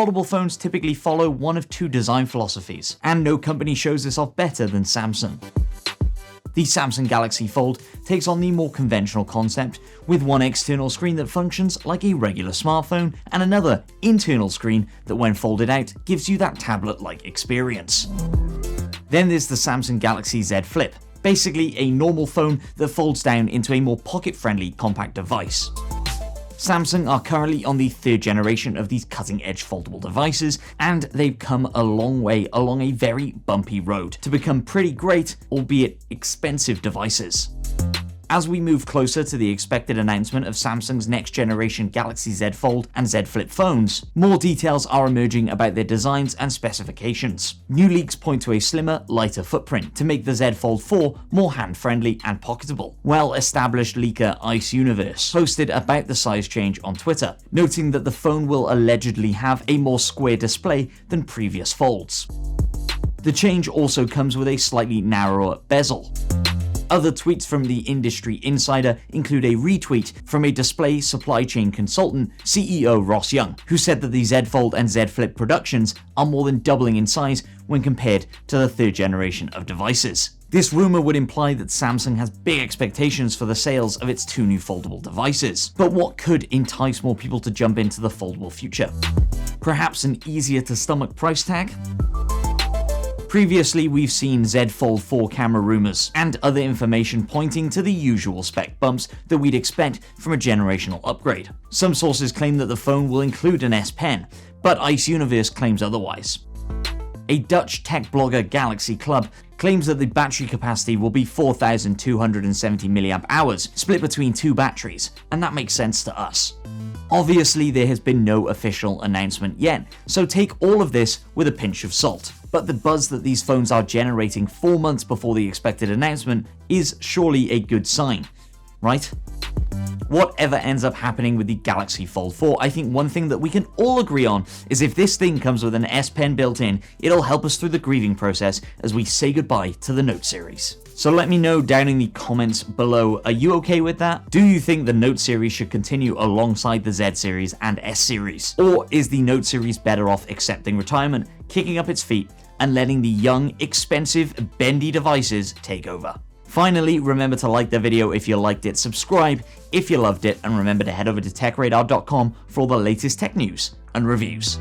foldable phones typically follow one of two design philosophies, and no company shows this off better than Samsung. The Samsung Galaxy Fold takes on the more conventional concept, with one external screen that functions like a regular smartphone and another internal screen that when folded out gives you that tablet-like experience. Then there's the Samsung Galaxy Z Flip, basically a normal phone that folds down into a more pocket-friendly compact device. Samsung are currently on the third generation of these cutting-edge foldable devices, and they've come a long way along a very bumpy road to become pretty great, albeit expensive devices. As we move closer to the expected announcement of Samsung's next generation Galaxy Z Fold and Z Flip phones, more details are emerging about their designs and specifications. New leaks point to a slimmer, lighter footprint to make the Z Fold 4 more hand-friendly and pocketable. Well-established leaker Ice Universe posted about the size change on Twitter, noting that the phone will allegedly have a more square display than previous folds. The change also comes with a slightly narrower bezel. Other tweets from the industry insider include a retweet from a display supply chain consultant, CEO Ross Young, who said that the Z Fold and Z Flip productions are more than doubling in size when compared to the third generation of devices. This rumor would imply that Samsung has big expectations for the sales of its two new foldable devices. But what could entice more people to jump into the foldable future? Perhaps an easier to stomach price tag? Previously, we've seen Z Fold 4 camera rumors and other information pointing to the usual spec bumps that we'd expect from a generational upgrade. Some sources claim that the phone will include an S Pen, but Ice Universe claims otherwise. A Dutch tech blogger, Galaxy Club, claims that the battery capacity will be 4,270 mAh, split between two batteries, and that makes sense to us. Obviously, there has been no official announcement yet, so take all of this with a pinch of salt. But the buzz that these phones are generating 4 months before the expected announcement is surely a good sign, right? Whatever ends up happening with the Galaxy Fold 4, I think one thing that we can all agree on is if this thing comes with an S Pen built in, it'll help us through the grieving process as we say goodbye to the Note series. So let me know down in the comments below, are you okay with that? Do you think the Note series should continue alongside the Z series and S series? Or is the Note series better off accepting retirement, kicking up its feet, and letting the young, expensive, bendy devices take over? Finally, remember to like the video if you liked it, subscribe if you loved it, and remember to head over to TechRadar.com for all the latest tech news and reviews.